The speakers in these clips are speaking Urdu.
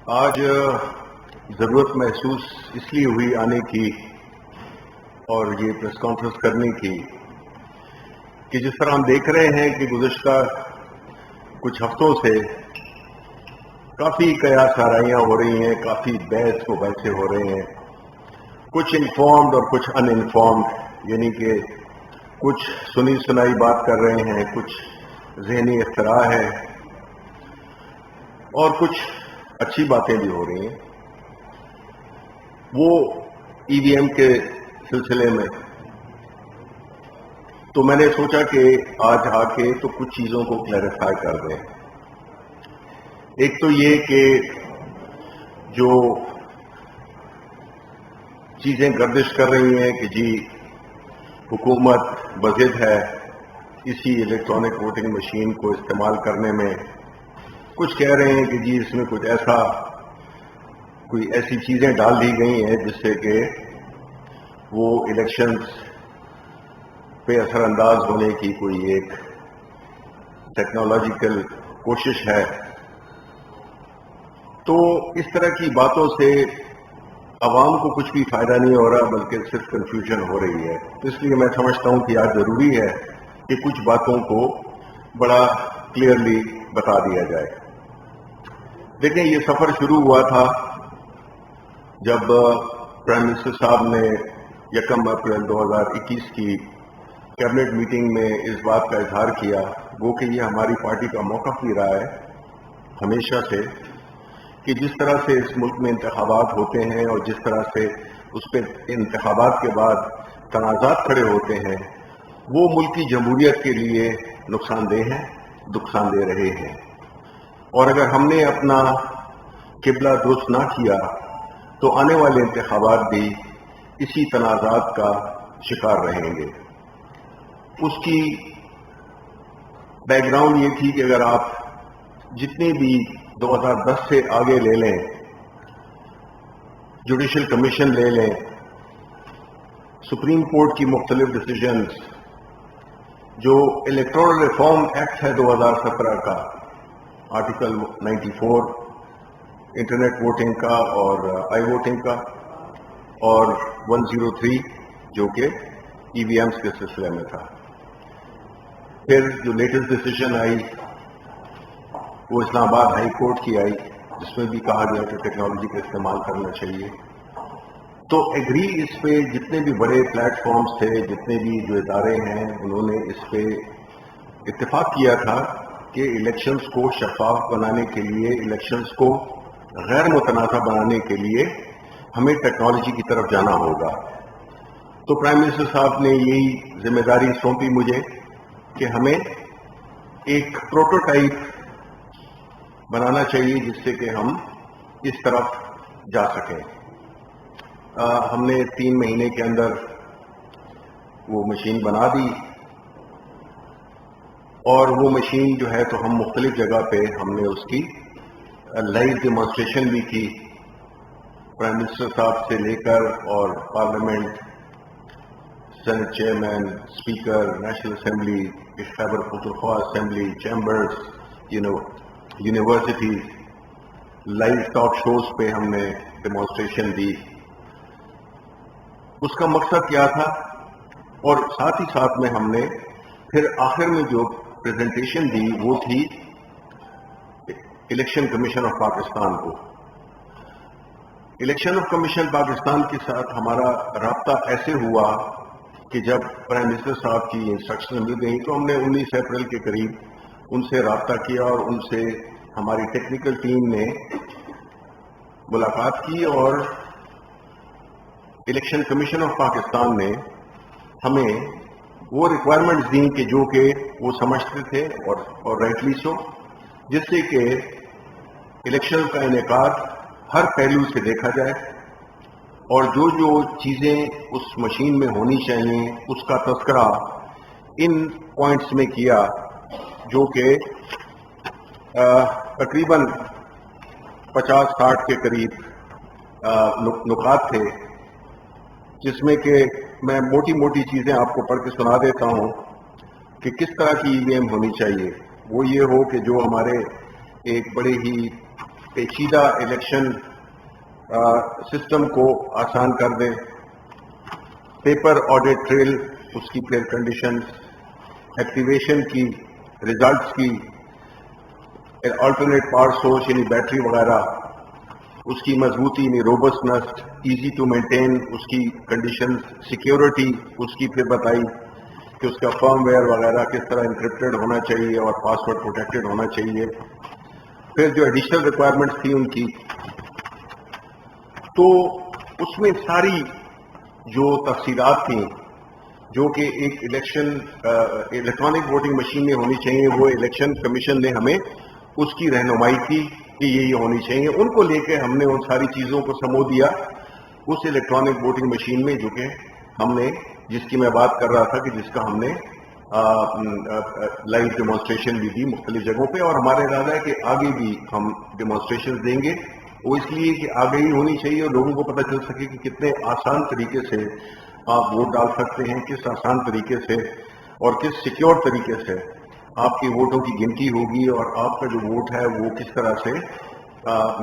آج ضرورت محسوس اس لیے ہوئی آنے کی اور یہ پریس کانفرنس کرنے کی کہ جس طرح ہم دیکھ رہے ہیں کہ گزشتہ کچھ ہفتوں سے کافی قیاس آرائیاں ہو رہی ہیں، کافی بحث مباحثے ہو رہے ہیں، کچھ انفارمڈ اور کچھ ان انفارمڈ، یعنی کہ کچھ سنی سنائی بات کر رہے ہیں، کچھ ذہنی اختراع ہے اور کچھ اچھی باتیں بھی ہو رہی ہیں۔ وہ ای وی ایم کے سلسلے میں تو میں نے سوچا کہ آج آ کے تو کچھ چیزوں کو کلیریفائی کر دیں۔ ایک تو یہ کہ جو چیزیں گردش کر رہی ہیں کہ جی حکومت بضد ہے اسی الیکٹرانک ووٹنگ مشین کو استعمال کرنے میں، کچھ کہہ رہے ہیں کہ جی اس میں کوئی ایسی چیزیں ڈال دی گئی ہیں جس سے کہ وہ الیکشنز پہ اثر انداز ہونے کی کوئی ایک ٹیکنالوجیکل کوشش ہے۔ تو اس طرح کی باتوں سے عوام کو کچھ بھی فائدہ نہیں ہو رہا بلکہ صرف کنفیوژن ہو رہی ہے۔ تو اس لیے میں سمجھتا ہوں کہ آج ضروری ہے کہ کچھ باتوں کو بڑا کلیئرلی بتا دیا جائے۔ دیکھیں، یہ سفر شروع ہوا تھا جب پرائم منسٹر صاحب نے 1 اپریل 2021 کی کیبنٹ میٹنگ میں اس بات کا اظہار کیا، وہ کہ یہ ہماری پارٹی کا موقف بھی رہا ہے ہمیشہ سے کہ جس طرح سے اس ملک میں انتخابات ہوتے ہیں اور جس طرح سے اس پہ انتخابات کے بعد تنازعات کھڑے ہوتے ہیں، وہ ملک کی جمہوریت کے لیے نقصان دہ ہیں، نقصان دہ رہے ہیں، اور اگر ہم نے اپنا قبلہ درست نہ کیا تو آنے والے انتخابات بھی اسی تنازعات کا شکار رہیں گے۔ اس کی بیک گراؤنڈ یہ تھی کہ اگر آپ جتنے بھی 2010 سے آگے لے لیں، جوڈیشل کمیشن لے لیں، سپریم کورٹ کی مختلف ڈیسیژنز، جو الیکٹورل ریفارم ایکٹ ہے 2017 کا، آرٹیکل 94 انٹرنیٹ ووٹنگ کا اور آئی ووٹنگ کا، اور 103 جو کہ ای وی ایمز کے سلسلے میں تھا۔ پھر جو لیٹسٹ ڈیسیژن آئی وہ اسلام آباد ہائی کورٹ کی آئی، جس میں بھی کہا گیا کہ ٹیکنالوجی کا استعمال کرنا چاہیے۔ تو ایگری اس پہ جتنے بھی بڑے پلیٹ فارمز تھے، جتنے بھی جو ادارے ہیں، انہوں نے اس پہ اتفاق کیا تھا کہ الیکشنز کو شفاف بنانے کے لیے، الیکشنز کو غیر متنازع بنانے کے لیے ہمیں ٹیکنالوجی کی طرف جانا ہوگا۔ تو پرائم منسٹر صاحب نے یہی ذمہ داری سونپی مجھے کہ ہمیں ایک پروٹوٹائپ بنانا چاہیے جس سے کہ ہم اس طرف جا سکیں۔ ہم نے 3 مہینے کے اندر وہ مشین بنا دی، اور وہ مشین جو ہے تو ہم مختلف جگہ پہ ہم نے اس کی لائیو ڈیمانسٹریشن بھی کی، پرائم منسٹر صاحب سے لے کر اور parliament, senate chairman, speaker, national assembly, Khyber Pakhtunkhwa assembly, chambers, universities, live talk shows پہ ہم نے ڈیمانسٹریشن دی۔ اس کا مقصد کیا تھا، اور ساتھ ہی ساتھ میں ہم نے پھر آخر میں جو پریزنٹیشن دی وہ تھی الیکشن کمیشن آف پاکستان کو۔ الیکشن آف کمیشن پاکستان کے ساتھ ہمارا رابطہ ایسے ہوا کہ جب پرائم منسٹر صاحب کی انسٹرکشن مل گئی تو ہم نے 19 اپریل کے قریب ان سے رابطہ کیا، اور ان سے ہماری ٹیکنیکل ٹیم نے ملاقات کی، اور الیکشن کمیشن آف پاکستان نے ہمیں وہ ریکوائرمنٹس دیں کہ جو کہ وہ سمجھتے تھے اور رائٹلی سو، جس سے کہ الیکشن کا انعقاد ہر پہلو سے دیکھا جائے، اور جو جو چیزیں اس مشین میں ہونی چاہیے اس کا تذکرہ ان پوائنٹس میں کیا، جو کہ تقریباً 50-60 کے قریب نکات تھے، جس میں کہ میں موٹی موٹی چیزیں آپ کو پڑھ کے سنا دیتا ہوں کہ کس طرح کی ای وی ایم ہونی چاہیے۔ وہ یہ ہو کہ جو ہمارے ایک بڑے ہی پیچیدہ الیکشن سسٹم کو آسان کر دیں. پیپر آڈٹ ٹریل، اس کی پھر کنڈیشنز، ایکٹیویشن کی، ریزلٹس کی، آلٹرنیٹ پاور سورس یعنی بیٹری وغیرہ، اس کی مضبوطی یعنی روبسٹنس، ایزی ٹو مینٹین اس کی کنڈیشنز، سیکیورٹی اس کی پھر بتائی کہ اس کا فرم ویئر وغیرہ کس طرح انکرپٹڈ ہونا چاہیے اور پاسورڈ پروٹیکٹڈ ہونا چاہیے. پھر جو ایڈیشنل ریکوائرمنٹس تھی ان کی، تو اس میں ساری جو تفصیلات تھیں جو کہ ایک الیکٹرانک ووٹنگ مشین میں ہونی چاہیے، وہ الیکشن کمیشن نے ہمیں اس کی رہنمائی کی کہ یہ ہونی چاہیے. ان کو لے کے ہم نے ان ساری چیزوں کو سمو دیا اس الیکٹرانک ووٹنگ مشین میں، جو کہ ہم نے، جس کی میں بات کر رہا تھا کہ جس کا ہم نے لائیو ڈیمانسٹریشن بھی دی مختلف جگہوں پہ. اور ہمارا ارادہ ہے کہ آگے بھی ہم ڈیمانسٹریشن دیں گے، وہ اس لیے کہ آگاہی ہونی چاہیے اور لوگوں کو پتہ چل سکے کہ کتنے آسان طریقے سے آپ ووٹ ڈال سکتے ہیں، کس آسان طریقے سے اور کس سیکیور طریقے سے آپ کے ووٹوں کی گنتی ہوگی اور آپ کا جو ووٹ ہے وہ کس طرح سے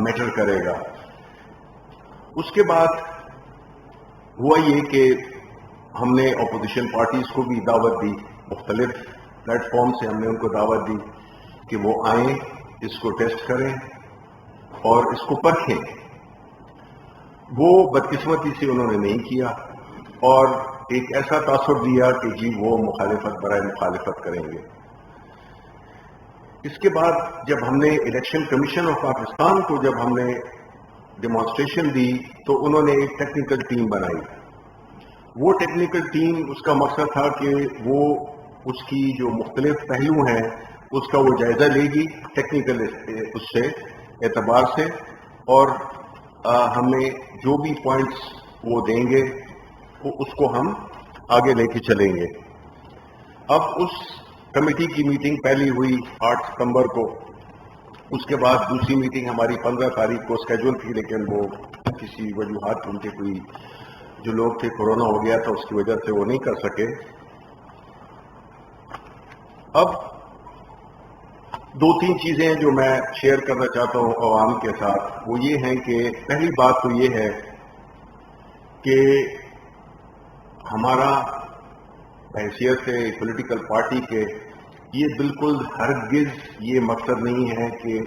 میٹر کرے گا. اس کے بعد ہوا یہ کہ ہم نے اپوزیشن پارٹیز کو بھی دعوت دی، مختلف پلیٹ فارم سے ہم نے ان کو دعوت دی کہ وہ آئیں، اس کو ٹیسٹ کریں اور اس کو پرکھیں. وہ بدقسمتی سے انہوں نے نہیں کیا اور ایک ایسا تاثر دیا کہ جی وہ مخالفت برائے مخالفت کریں گے. اس کے بعد جب ہم نے الیکشن کمیشن آف پاکستان کو جب ہم نے ڈیمانسٹریشن دی تو انہوں نے ایک ٹیکنیکل ٹیم بنائی. وہ ٹیکنیکل ٹیم، اس کا مقصد تھا کہ وہ اس کی جو مختلف پہلو ہیں اس کا وہ جائزہ لے گی ٹیکنیکل اس سے اعتبار سے، اور ہمیں جو بھی پوائنٹس وہ دیں گے اس کو ہم آگے لے کے چلیں گے. اب اس کمیٹی کی میٹنگ پہلی ہوئی 8 ستمبر کو، اس کے بعد دوسری میٹنگ ہماری 15 تاریخ کو اسکیجول تھی، لیکن وہ کسی وجوہات ان کے کوئی جو لوگ تھے کورونا ہو گیا تھا، اس کی وجہ سے وہ نہیں کر سکے. اب 2-3 چیزیں جو میں شیئر کرنا چاہتا ہوں عوام کے ساتھ، وہ یہ ہیں کہ پہلی بات تو یہ ہے کہ ہمارا حیثیت سے پولیٹیکل پارٹی کے یہ بالکل ہرگز یہ مقصد نہیں ہے کہ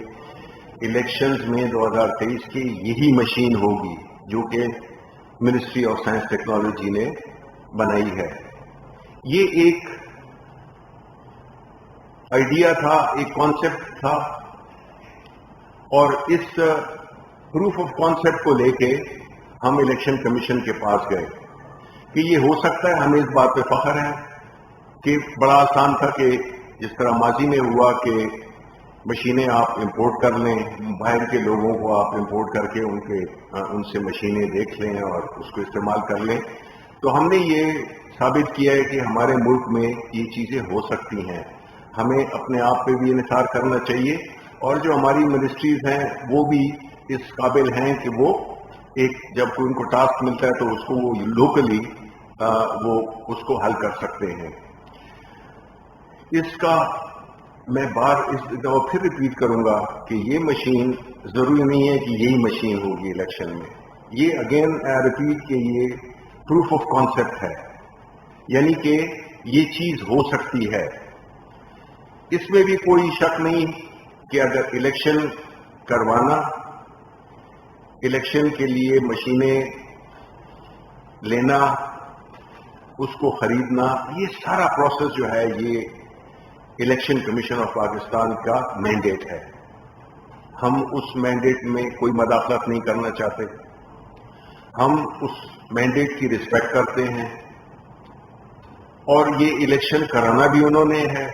الیکشنز میں 2023 کی یہی مشین ہوگی جو کہ منسٹری آف سائنس ٹیکنالوجی نے بنائی ہے. یہ ایک آئیڈیا تھا، ایک کانسیپٹ تھا، اور اس پروف آف کانسیپٹ کو لے کے ہم الیکشن کمیشن کے پاس گئے کہ یہ ہو سکتا ہے. ہمیں اس بات پہ فخر ہے کہ بڑا آسان تھا کہ جس طرح ماضی میں ہوا کہ مشینیں آپ امپورٹ کر لیں، باہر کے لوگوں کو آپ امپورٹ کر کے ان سے مشینیں دیکھ لیں اور اس کو استعمال کر لیں. تو ہم نے یہ ثابت کیا ہے کہ ہمارے ملک میں یہ چیزیں ہو سکتی ہیں. ہمیں اپنے آپ پہ بھی انحصار کرنا چاہیے، اور جو ہماری منسٹریز ہیں وہ بھی اس قابل ہیں کہ وہ ایک جب کوئی ان کو ٹاسک ملتا ہے تو اس کو وہ لوکلی وہ اس کو حل کر سکتے ہیں. اس کا میں اس دفعہ پھر ریپیٹ کروں گا کہ یہ مشین ضروری نہیں ہے کہ یہی مشین ہوگی الیکشن میں. یہ اگین ریپیٹ کہ یہ پروف آف کانسیپٹ ہے، یعنی کہ یہ چیز ہو سکتی ہے. اس میں بھی کوئی شک نہیں کہ اگر الیکشن کروانا، الیکشن کے لیے مشینیں لینا، اس کو خریدنا، یہ سارا پروسیس جو ہے یہ الیکشن کمیشن آف پاکستان کا مینڈیٹ ہے. ہم اس مینڈیٹ میں کوئی مداخلت نہیں کرنا چاہتے. ہم اس مینڈیٹ کی رسپیکٹ کرتے ہیں، اور یہ الیکشن کرانا بھی انہوں نے ہے.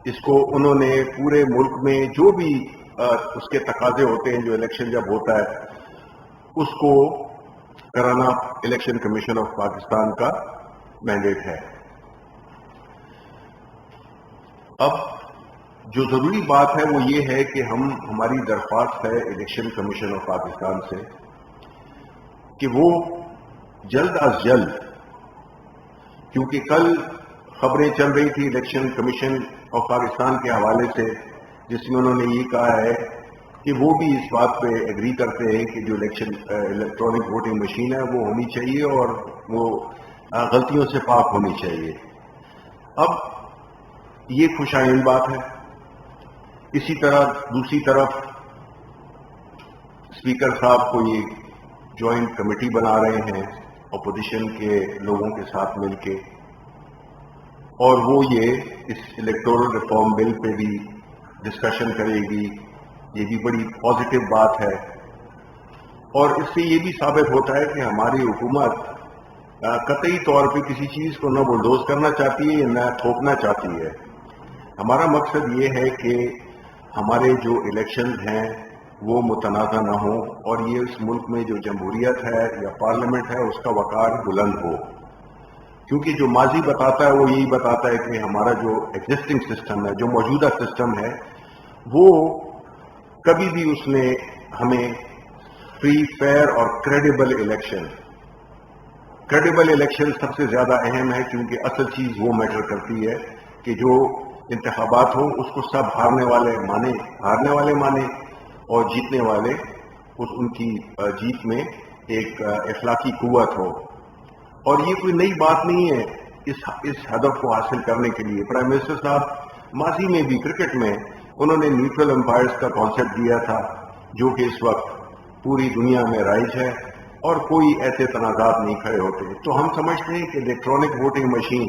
اس کو انہوں نے پورے ملک میں جو بھی اس کے تقاضے ہوتے ہیں، جو الیکشن جب ہوتا ہے اس کو کرانا الیکشن کمیشن آف پاکستان کا مینڈیٹ ہے. اب جو ضروری بات ہے وہ یہ ہے کہ ہماری درخواست ہے الیکشن کمیشن آف پاکستان سے کہ وہ جلد از جلد، کیونکہ کل خبریں چل رہی تھی الیکشن کمیشن آف پاکستان کے حوالے سے جس میں انہوں نے یہ کہا ہے کہ وہ بھی اس بات پہ ایگری کرتے ہیں کہ جو الیکٹرانک ووٹنگ مشین ہے وہ ہونی چاہیے اور وہ غلطیوں سے پاک ہونی چاہیے. اب یہ خوشائند بات ہے. اسی طرح دوسری طرف اسپیکر صاحب کو یہ جوائنٹ کمیٹی بنا رہے ہیں اپوزیشن کے لوگوں کے ساتھ مل کے, اور وہ یہ اس الیکٹورل ریفارم بل پہ بھی ڈسکشن کرے گی. یہ بھی بڑی پازیٹیو بات ہے, اور اس سے یہ بھی ثابت ہوتا ہے کہ ہماری حکومت قطعی طور پہ کسی چیز کو نہ بلڈوز کرنا چاہتی ہے نہ تھوپنا چاہتی ہے. ہمارا مقصد یہ ہے کہ ہمارے جو الیکشنز ہیں وہ متنازع نہ ہوں, اور یہ اس ملک میں جو جمہوریت ہے یا پارلیمنٹ ہے اس کا وقار بلند ہو. کیونکہ جو ماضی بتاتا ہے وہ یہی بتاتا ہے کہ ہمارا جو ایگزسٹنگ سسٹم ہے, جو موجودہ سسٹم ہے, وہ کبھی بھی اس نے ہمیں فری, فیئر اور کریڈیبل الیکشن سب سے زیادہ اہم ہے, کیونکہ اصل چیز وہ میٹر کرتی ہے کہ جو انتخابات ہوں اس کو سب ہارنے والے مانے اور جیتنے والے ان کی جیت میں ایک اخلاقی قوت ہو. اور یہ کوئی نئی بات نہیں ہے اس ہدف کو حاصل کرنے کے لیے. پرائم منسٹر صاحب ماضی میں بھی کرکٹ میں انہوں نے نیوٹرل امپائرز کا کانسیپٹ دیا تھا, جو کہ اس وقت پوری دنیا میں رائج ہے اور کوئی ایسے تنازعات نہیں کھڑے ہوتے. تو ہم سمجھتے ہیں کہ الیکٹرانک ووٹنگ مشین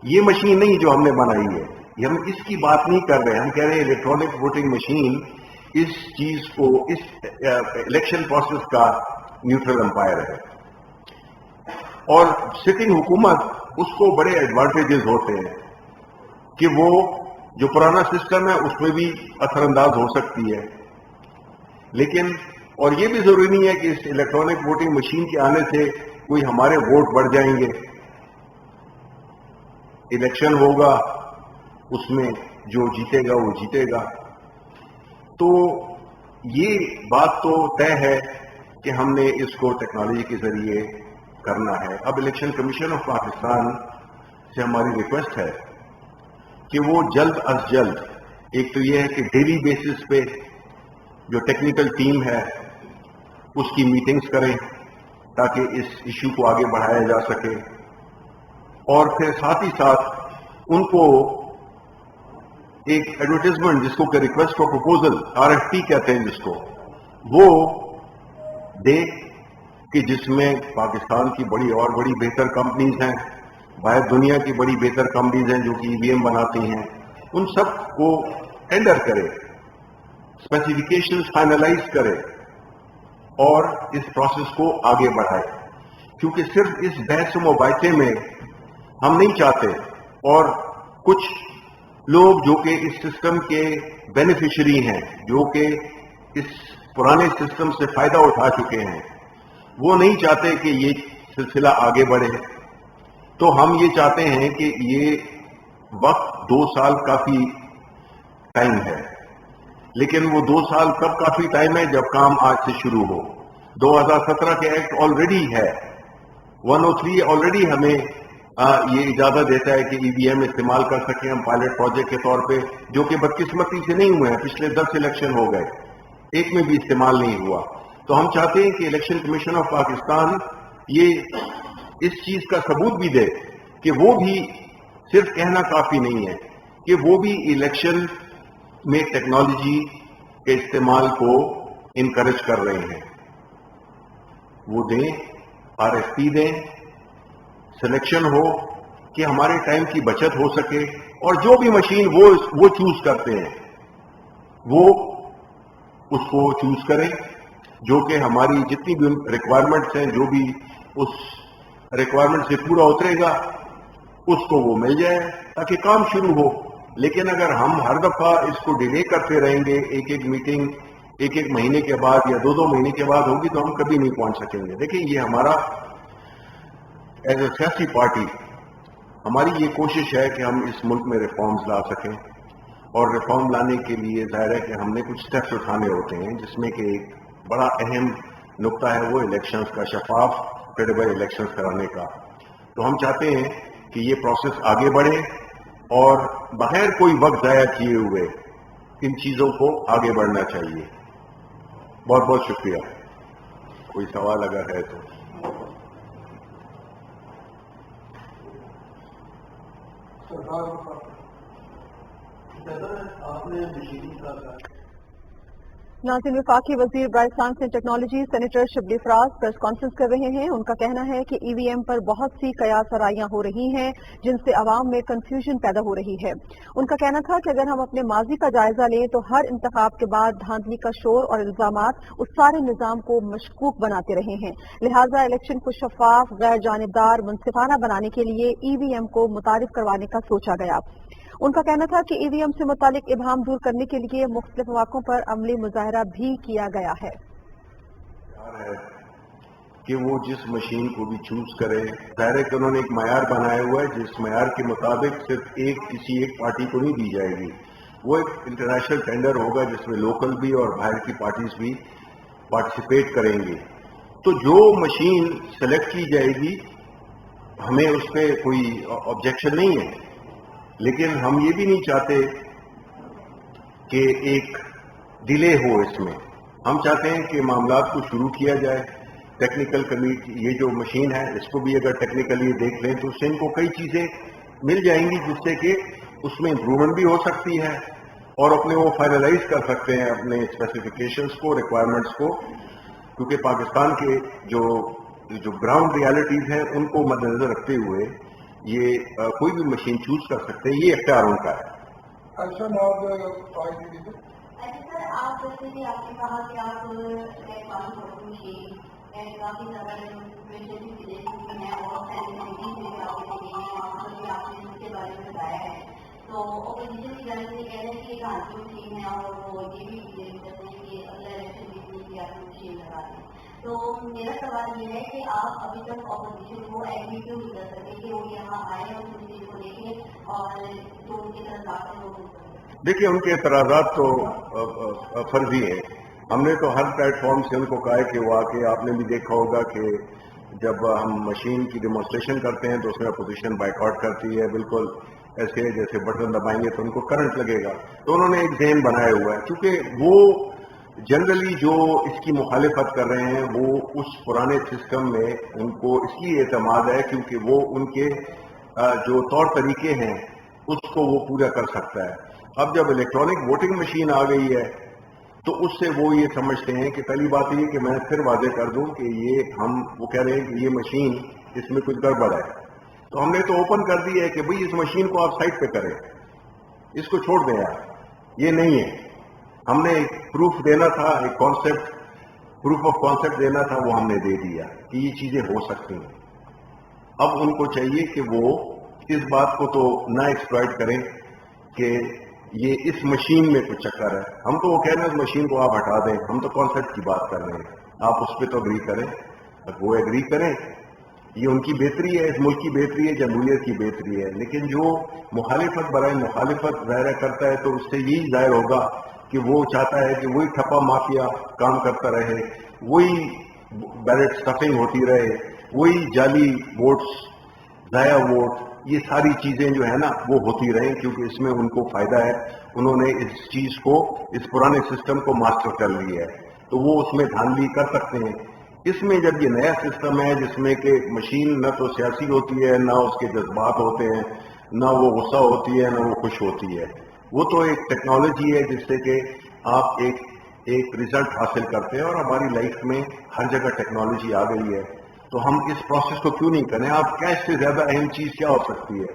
یہ مشین نہیں جو ہم نے بنائی ہے, یہ ہم اس کی بات نہیں کر رہے. ہم کہہ رہے ہیں الیکٹرانک ووٹنگ مشین اس چیز کو, اس الیکشن پروسیس کا نیوٹرل امپائر ہے, اور سٹنگ حکومت اس کو بڑے ایڈوانٹیجز ہوتے ہیں کہ وہ جو پرانا سسٹم ہے اس میں بھی اثر انداز ہو سکتی ہے. لیکن اور یہ بھی ضروری نہیں ہے کہ اس الیکٹرانک ووٹنگ مشین کے آنے سے کوئی ہمارے ووٹ بڑھ جائیں گے. الیکشن ہوگا, اس میں جو جیتے گا وہ جیتے گا. تو یہ بات تو طے ہے کہ ہم نے اس کو ٹیکنالوجی کے ذریعے کرنا ہے. اب الیکشن کمیشن آف پاکستان سے ہماری ریکویسٹ ہے کہ وہ جلد از جلد, ایک تو یہ ہے کہ ڈیلی بیسس پہ جو ٹیکنیکل ٹیم ہے اس کی میٹنگز کریں تاکہ اس ایشو کو آگے بڑھایا جا سکے, اور پھر ساتھ ہی ساتھ ان کو ایک ایڈورٹیزمنٹ جس کو کہ ریکویسٹ فار پروپوزل RFP کہتے ہیں جس کو, وہ دے کہ جس میں پاکستان کی بڑی بہتر کمپنیز ہیں, باہر دنیا کی بڑی بہتر کمپنیز ہیں جو کہ EVM بناتی ہیں, ان سب کو ٹینڈر کرے, اسپیسیفکیشنز فائنلائز کرے اور اس پروسیس کو آگے بڑھائے. کیونکہ صرف اس بحث و مباحثے میں ہم نہیں چاہتے, اور کچھ لوگ جو کہ اس سسٹم کے بینیفیشری ہیں, جو کہ اس پرانے سسٹم سے فائدہ اٹھا چکے ہیں, وہ نہیں چاہتے کہ یہ سلسلہ آگے بڑھے. تو ہم یہ چاہتے ہیں کہ یہ وقت 2 سال کافی ٹائم ہے, لیکن وہ 2 سال کب کافی ٹائم ہے جب کام آج سے شروع ہو. 2017 کے ایکٹ آلریڈی ہے, 103 آلریڈی ہمیں یہ اجازت دیتا ہے کہ EVM استعمال کر سکیں ہم پائلٹ پروجیکٹ کے طور پہ, جو کہ بدقسمتی سے نہیں ہوئے ہیں. پچھلے 10 الیکشن ہو گئے, ایک میں بھی استعمال نہیں ہوا. تو ہم چاہتے ہیں کہ الیکشن کمیشن آف پاکستان یہ اس چیز کا ثبوت بھی دے کہ وہ بھی صرف کہنا کافی نہیں ہے, کہ وہ بھی الیکشن میں ٹیکنالوجی کے استعمال کو انکریج کر رہے ہیں. وہ دیں, RFP دیں, سلیکشن ہو کہ ہمارے ٹائم کی بچت ہو سکے, اور جو بھی مشین وہ چوز کرتے ہیں وہ اس کو چوز کریں جو کہ ہماری جتنی بھی ریکوائرمنٹس ہیں, جو بھی اس ریکوائرمنٹ سے پورا اترے گا اس کو وہ مل جائے تاکہ کام شروع ہو. لیکن اگر ہم ہر دفعہ اس کو ڈیلے کرتے رہیں گے, ایک میٹنگ ایک مہینے کے بعد یا 2 مہینے کے بعد ہوگی, تو ہم کبھی نہیں پہنچ سکیں گے. دیکھیں, یہ ہمارا ایز اے سیاسی پارٹی ہماری یہ کوشش ہے کہ ہم اس ملک میں ریفارمز لا سکیں, اور ریفارم لانے کے لیے ظاہر ہے کہ ہم نے کچھ سٹیپس اٹھانے ہوتے ہیں, جس میں کہ ایک بڑا اہم نقطہ ہے وہ الیکشنز کا, شفاف کریڈیبل الیکشنز کرانے کا. تو ہم چاہتے ہیں کہ یہ پروسیس آگے بڑھے اور بغیر کوئی وقت ضائع کیے ہوئے ان چیزوں کو آگے بڑھنا چاہیے. بہت بہت شکریہ. کوئی سوال اگر ہے تو. ناظرین، وفاقی وزیر برائے science and technology senator Shibli Faraz press conference کر رہے ہیں. ان کا کہنا ہے کہ ای وی ایم پر بہت سی قیاس آرائیاں ہو رہی ہیں جن سے عوام میں کنفیوژن پیدا ہو رہی ہے. ان کا کہنا تھا کہ اگر ہم اپنے ماضی کا جائزہ لیں تو ہر انتخاب کے بعد دھاندلی کا شور اور الزامات اس سارے نظام کو مشکوک بناتے رہے ہیں. لہٰذا الیکشن کو شفاف، غیر جانبدار، منصفانہ بنانے کے لیے ای وی ایم کو متعارف کروانے کا سوچا گیا. ان کا کہنا تھا کہ ای وی ایم سے متعلق ابہام دور کرنے کے لیے مختلف مواقعوں پر عملی مظاہرہ بھی کیا گیا ہے. کہ وہ جس مشین کو بھی چوز کرے، ظاہر ہے کہ انہوں نے ایک معیار بنایا ہوا ہے جس معیار کے مطابق صرف کسی ایک پارٹی کو نہیں دی جائے گی. وہ ایک انٹرنیشنل ٹینڈر ہوگا جس میں لوکل بھی اور باہر کی پارٹیز بھی پارٹیسپیٹ کریں گے. تو جو مشین سلیکٹ کی جائے گی ہمیں اس پہ کوئی آبجیکشن نہیں ہے، لیکن ہم یہ بھی نہیں چاہتے کہ ایک ڈیلے ہو اس میں. ہم چاہتے ہیں کہ معاملات کو شروع کیا جائے. ٹیکنیکل کمیٹی یہ جو مشین ہے اس کو بھی اگر ٹیکنیکلی دیکھ لیں تو اس سے ان کو کئی چیزیں مل جائیں گی جس سے کہ اس میں امپروومنٹ بھی ہو سکتی ہے اور اپنے وہ فائنلائز کر سکتے ہیں اپنے اسپیسیفکیشنز کو، ریکوائرمنٹس کو، کیونکہ پاکستان کے جو گراؤنڈ ریالٹیز ہیں ان کو مد نظر رکھتے ہوئے یہ کوئی بھی مشین چوز کر سکتے ہیں. یہ اختیار ان کا ہے. اچھا سر، آپ جیسے کہ آپ نے کہا کہ آپ مشین کافی زیادہ ہیں بہت ساری آپ نے اس کے بارے میں بتایا ہے. تو اپوزیشن کی جانب سے کہہ رہے ہیں کہ ایک آنٹی مشین ہے اور وہ یہ بھی کرتے ہیں کہ اگلا الیکشن بھی آپ مشین لگا دیں. تو میرا سوال یہ ہے کہ آپ ابھی تک اپوزیشن کو ایگری کیوں نہیں کر سکتے کہ وہ یہاں آئے اور اس چیز کو دیکھیں اور جو ان کی طرف آتے ہیں وہ. دیکھیے ان کے اعتراضات تو فرضی ہیں. ہم نے تو ہر پلیٹ فارم سے ان کو کہا ہے کہ وہ آ کے، آپ نے بھی دیکھا ہوگا کہ جب ہم مشین کی ڈیمونسٹریشن کرتے ہیں تو اس میں اپوزیشن بائیکاٹ کرتی ہے، بالکل ایسے جیسے بٹن دبائیں گے تو ان کو کرنٹ لگے گا. تو انہوں نے ایک ذہن بنایا ہوا ہے کیونکہ وہ جنرلی جو اس کی مخالفت کر رہے ہیں وہ اس پرانے سسٹم میں ان کو اس لیے اعتماد ہے کیونکہ وہ ان کے جو طور طریقے ہیں اس کو وہ پورا کر سکتا ہے. اب جب الیکٹرانک ووٹنگ مشین آ گئی ہے تو اس سے وہ یہ سمجھتے ہیں کہ پہلی بات یہ کہ میں پھر واضح کر دوں کہ وہ کہہ رہے ہیں کہ یہ مشین اس میں کچھ گڑبڑ ہے. تو ہم نے تو اوپن کر دی ہے کہ بھئی اس مشین کو آپ سائٹ پہ کریں، اس کو چھوڑ دیں آپ. یہ نہیں ہے. ہم نے ایک پروف دینا تھا، ایک کانسیپٹ، پروف آف کانسیپٹ دینا تھا، وہ ہم نے دے دیا کہ یہ چیزیں ہو سکتی ہیں. اب ان کو چاہیے کہ وہ اس بات کو تو نہ ایکسپلائٹ کریں کہ یہ اس مشین میں کچھ چکر ہے. ہم تو وہ کہہ رہے ہیں اس مشین کو آپ ہٹا دیں، ہم تو کانسیپٹ کی بات کر رہے ہیں. آپ اس پہ تو اگری کریں، وہ اگری کریں. یہ ان کی بہتری ہے، اس ملک کی بہتری ہے، جمہوریت کی بہتری ہے. لیکن جو مخالفت برائے مخالفت ظاہر کرتا ہے تو اس سے یہی ظاہر ہوگا کہ وہ چاہتا ہے کہ وہی ٹھپا مافیا کام کرتا رہے، وہی بیلٹ سٹفنگ ہوتی رہے، وہی جعلی ووٹس، ضائع ووٹ، یہ ساری چیزیں جو ہے نا وہ ہوتی رہیں کیونکہ اس میں ان کو فائدہ ہے. انہوں نے اس چیز کو، اس پرانے سسٹم کو ماسٹر کر لیا ہے تو وہ اس میں دھاندلی کر سکتے ہیں. اس میں جب یہ نیا سسٹم ہے جس میں کہ مشین نہ تو سیاسی ہوتی ہے، نہ اس کے جذبات ہوتے ہیں، نہ وہ غصہ ہوتی ہے، نہ وہ خوش ہوتی ہے. وہ تو ایک ٹیکنالوجی ہے جس سے کہ آپ ایک رزلٹ حاصل کرتے ہیں اور ہماری لائف میں ہر جگہ ٹیکنالوجی آ گئی ہے. تو ہم اس پروسیس کو کیوں نہیں کریں؟ آپ کیش سے زیادہ اہم چیز کیا ہو سکتی ہے؟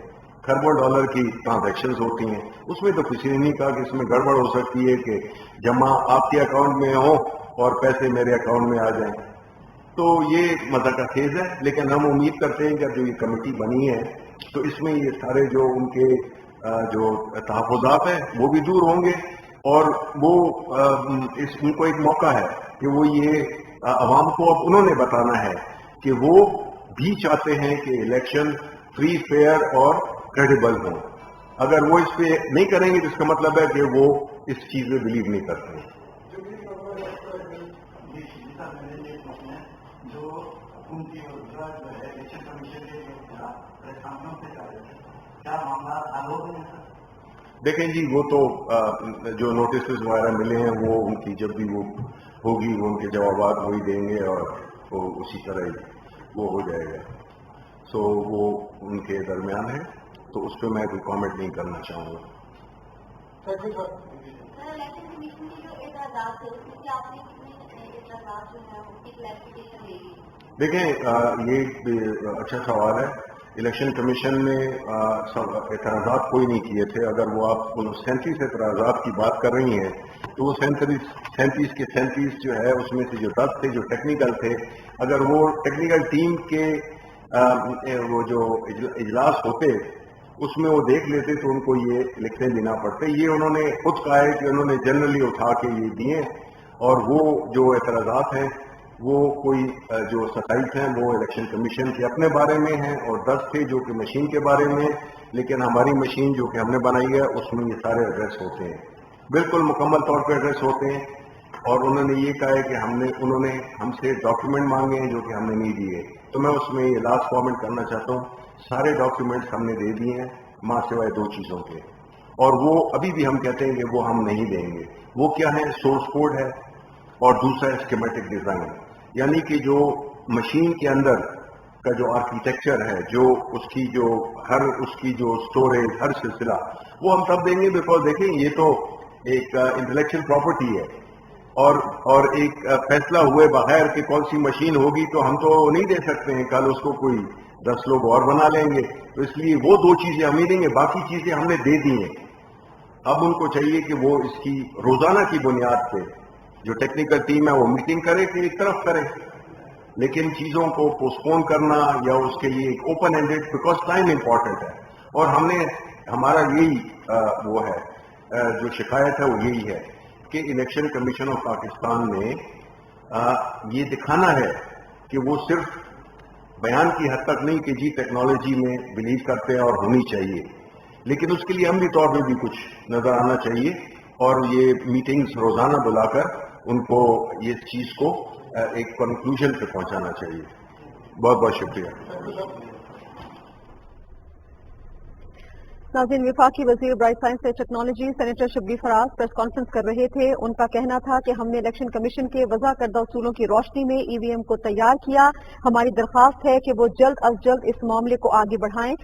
کھربوں ڈالر کی ٹرانزیکشنز ہوتی ہیں، اس میں تو کسی نے نہیں کہا کہ اس میں گڑبڑ ہو سکتی ہے کہ جمع آپ کے اکاؤنٹ میں ہو اور پیسے میرے اکاؤنٹ میں آ جائیں. تو یہ مزہ کا خیز ہے. لیکن ہم امید کرتے ہیں کہ جو یہ کمیٹی بنی ہے تو اس میں یہ سارے جو ان کے جو تحفظات ہیں وہ بھی دور ہوں گے اور وہ ان کو ایک موقع ہے کہ وہ یہ عوام کو اب انہوں نے بتانا ہے کہ وہ بھی چاہتے ہیں کہ الیکشن فری، فیئر اور کریڈیبل ہوں. اگر وہ اس پہ نہیں کریں گے تو اس کا مطلب ہے کہ وہ اس چیز میں بلیو نہیں کرتے ہیں. دیکھیں جی وہ تو جو نوٹسز وغیرہ ملے ہیں وہ ان کی جب بھی وہ ہوگی وہ ان کے جوابات وہی دیں گے اور وہ اسی طرح ہی وہ ہو جائے گا. سو وہ ان کے درمیان ہے تو اس پہ میں کوئی کامنٹ نہیں کرنا چاہوں گا. الیکشن کمیشن کی جو اعتراضات تھے اس میں آپ نے کتنے اعتراضات جو ہیں اس کی کلیریفیکیشن لے لی؟ دیکھیں یہ اچھا سوال ہے. الیکشن کمیشن نے اعتراضات کوئی نہیں کیے تھے. اگر وہ آپ 37 اعتراضات کی بات کر رہی ہیں تو وہ 37 کے 37 جو ہے اس میں سے جو 10 تھے جو ٹیکنیکل تھے, اگر وہ ٹیکنیکل ٹیم کے وہ جو اجلاس ہوتے اس میں وہ دیکھ لیتے تو ان کو یہ لکھنے بھی نہ پڑتے. یہ انہوں نے خود کہا ہے کہ انہوں نے جنرلی اٹھا کے یہ دیے, اور وہ جو اعتراضات ہیں وہ کوئی جو 27 ہیں وہ الیکشن کمیشن کے اپنے بارے میں ہیں, اور 10 تھے جو کہ مشین کے بارے میں ہیں. لیکن ہماری مشین جو کہ ہم نے بنائی ہے اس میں یہ سارے ایڈریس ہوتے ہیں, بالکل مکمل طور پہ ایڈریس ہوتے ہیں. اور انہوں نے یہ کہا ہے کہ انہوں نے ہم سے ڈاکیومنٹ مانگے ہیں جو کہ ہم نے نہیں دیے. تو میں اس میں یہ لاسٹ کامنٹ کرنا چاہتا ہوں, سارے ڈاکیومنٹس ہم نے دے دیے ہیں ماں سوائے 2 چیزوں کے, اور وہ ابھی بھی ہم کہتے ہیں کہ وہ ہم نہیں دیں گے. وہ کیا ہے؟ سورس کوڈ ہے اور دوسرا اسکیمیٹک ڈیزائن, یعنی کہ جو مشین کے اندر کا جو آرکیٹیکچر ہے, جو اس کی جو اسٹوریج ہر سلسلہ وہ ہم تب دیں گے. بیکاز دیکھیں یہ تو ایک انٹلیکچوئل پراپرٹی ہے, اور ایک فیصلہ ہوئے بغیر کہ کون سی مشین ہوگی تو ہم تو نہیں دے سکتے ہیں. کل اس کو کوئی 10 لوگ اور بنا لیں گے, تو اس لیے وہ 2 چیزیں ہم نہیں دیں گے. باقی چیزیں ہم نے دے دی ہیں. اب ان کو چاہیے کہ وہ اس کی روزانہ کی بنیاد پہ جو ٹیکنیکل ٹیم ہے وہ میٹنگ کرے کہ ایک طرف کرے, لیکن چیزوں کو پوسٹپون کرنا یا اس کے لیے ایک open handed, because time important ہے. اور ہمارا یہی وہ ہے جو شکایت ہے وہ یہی ہے کہ الیکشن کمیشن آف پاکستان نے یہ دکھانا ہے کہ وہ صرف بیان کی حد تک نہیں کہ جی ٹیکنالوجی میں بلیو کرتے ہیں اور ہونی چاہیے, لیکن اس کے لیے عملی طور پہ بھی کچھ نظر آنا چاہیے, اور یہ میٹنگز روزانہ بلا کر ان کو یہ چیز کو ایک کنکلوژن پہ پہنچانا چاہیے. بہت بہت شکریہ. ناظرین, وفاقی وزیر برائے science and technology senator Shibli Faraz press conference کر رہے تھے. ان کا کہنا تھا کہ ہم نے الیکشن کمیشن کے وضع کردہ اصولوں کی روشنی میں ای وی ایم کو تیار کیا. ہماری درخواست ہے کہ وہ جلد از جلد اس معاملے کو آگے بڑھائیں.